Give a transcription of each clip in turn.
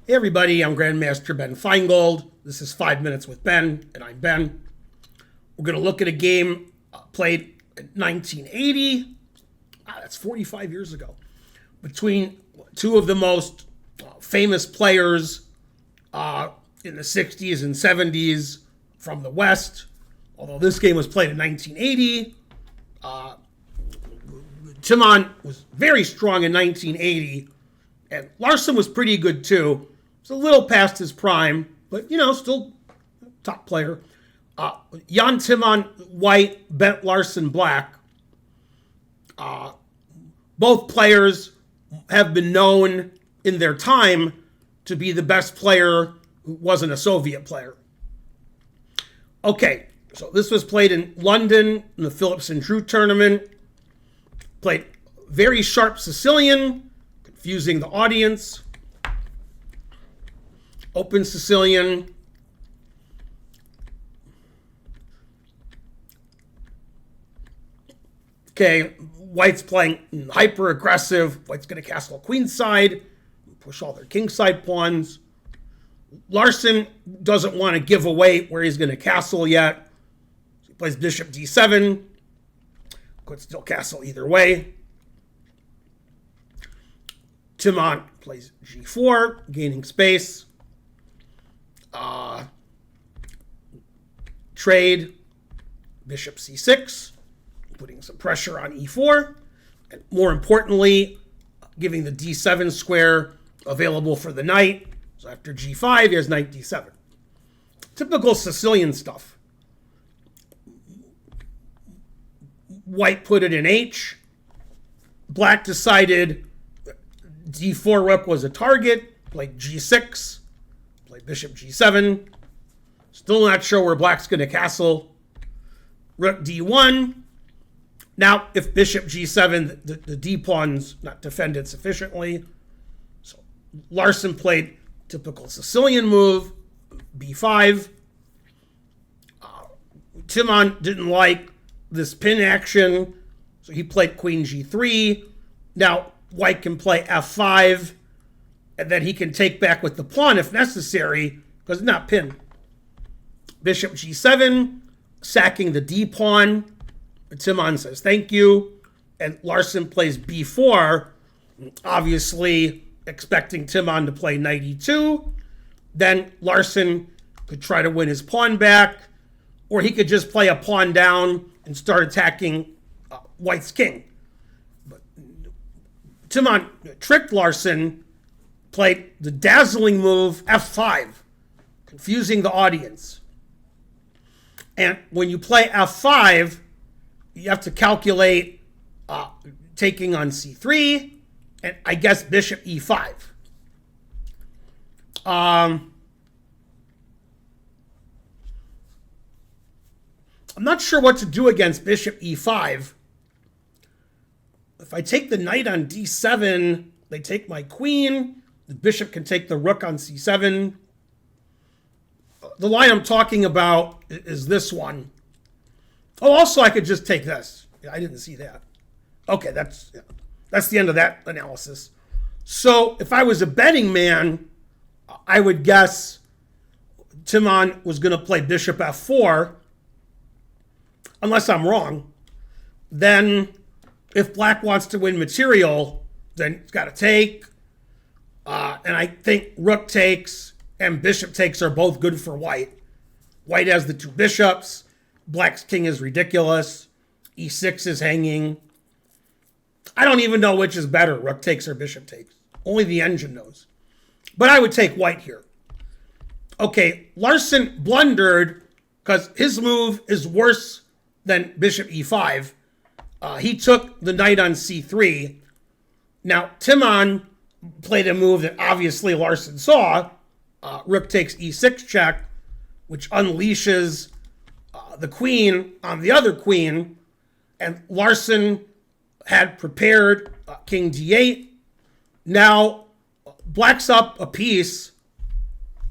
Hey everybody, I'm Grandmaster Ben Feingold. This is 5 Minutes with Ben, and I'm Ben. We're going to look at a game played in 1980. That's 45 years ago. Between two of the most famous players in the 60s and 70s from the West. Although this game was played in 1980. Timman was very strong in 1980. And Larsen was pretty good too. It's a little past his prime, but still top player. Jan Timman white, Bent Larsen black. Both players have been known in their time to be the best player who wasn't a Soviet player. Okay, so this was played in London in the Phillips and Drew tournament. Played very sharp Sicilian, confusing the audience. Open Sicilian. Okay, White's playing hyper aggressive. White's going to castle queenside, push all their kingside pawns. Larsen doesn't want to give away where he's going to castle yet. So he plays bishop d7. Could still castle either way. Timman plays g4, gaining space. Trade, bishop c6, putting some pressure on e4. And more importantly, giving the d7 square available for the knight. So after g5, he has knight d7. Typical Sicilian stuff. White put it in h. Black decided d4 rook was a target, played g6, played bishop g7. Still not sure where black's going to castle. Rook d1. Now, if bishop g7, the d-pawn's not defended sufficiently. So Larsen played typical Sicilian move, b5. Timman didn't like this pin action, so he played queen g3. Now, White can play f5, and then he can take back with the pawn if necessary, because it's not pinned. Bishop g7, sacking the d-pawn. Timman says thank you, and Larsen plays b4, obviously expecting Timman to play knight e2. Then Larsen could try to win his pawn back, or he could just play a pawn down and start attacking White's king. But Timman tricked Larsen, played the dazzling move f5, confusing the audience. And when you play f5, you have to calculate taking on c3, and I guess bishop e5. I'm not sure what to do against bishop e5. If I take the knight on d7, they take my queen. The bishop can take the rook on c7. The line I'm talking about is this one. Oh, also I could just take this. I didn't see that. Okay, that's the end of that analysis. So if I was a betting man, I would guess Timman was going to play bishop f4, unless I'm wrong. Then if black wants to win material, then it's got to take. And I think rook takes and bishop takes are both good for white. White has the two bishops. Black's king is ridiculous. e6 is hanging. I don't even know which is better, rook takes or bishop takes. Only the engine knows. But I would take white here. Okay, Larsen blundered because his move is worse than bishop e5. He took the knight on c3. Now, Timman played a move that obviously Larsen saw. Rook takes e6 check, which unleashes the queen on the other queen. And Larsen had prepared king d8. Now, black's up a piece.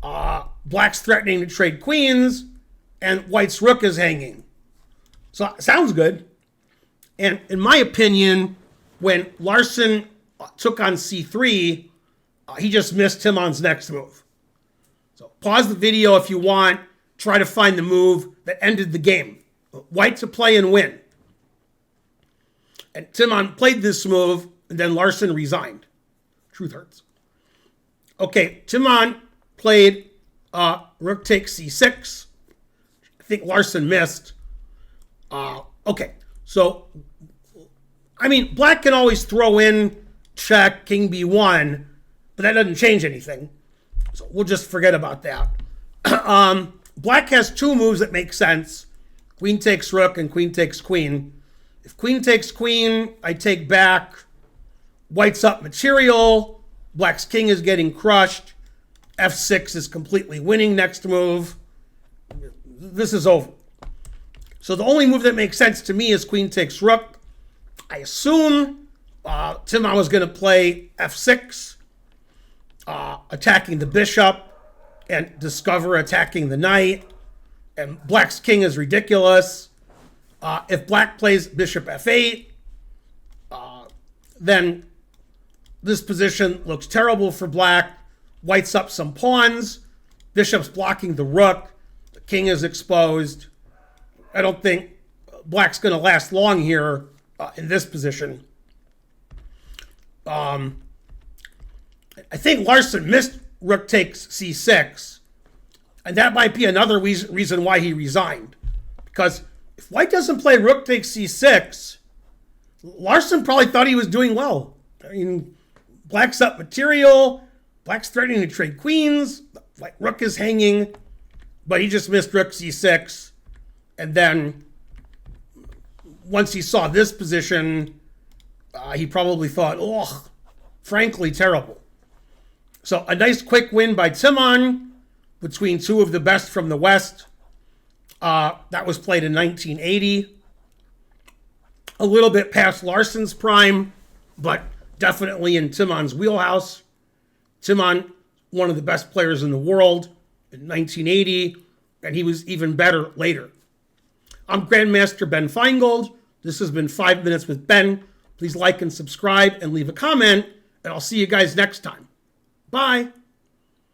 Black's threatening to trade queens, and white's rook is hanging. So, sounds good. And in my opinion, when Larsen took on c3, He just missed Timman's next move. So pause the video if you want. Try to find the move that ended the game. White to play and win. And Timman played this move, and then Larsen resigned. Truth hurts. Okay, Timman played rook takes c6. I think Larsen missed. Okay, so, I mean, black can always throw in check, king b1, but that doesn't change anything. So we'll just forget about that. Black has two moves that make sense. Queen takes rook and queen takes queen. If queen takes queen, I take back. White's up material. Black's king is getting crushed. f6 is completely winning next move. This is over. So the only move that makes sense to me is queen takes rook. I assume Timman was going to play f6, attacking the bishop, and discover attacking the knight. And black's king is ridiculous. If black plays bishop f8, then this position looks terrible for black. White's up some pawns. Bishop's blocking the rook. The king is exposed. I don't think black's going to last long here in this position. I think Larsen missed rook takes c6. And that might be another reason why he resigned. Because if white doesn't play rook takes c6, Larsen probably thought he was doing well. I mean, black's up material. Black's threatening to trade queens. Like rook is hanging. But he just missed rook c6. And then once he saw this position, he probably thought, oh, frankly, terrible. So a nice quick win by Timman between two of the best from the West. That was played in 1980. A little bit past Larsen's prime, but definitely in Timman's wheelhouse. Timman, one of the best players in the world in 1980, and he was even better later. I'm Grandmaster Ben Feingold. This has been 5 Minutes with Ben. Please like and subscribe and leave a comment, and I'll see you guys next time. Bye.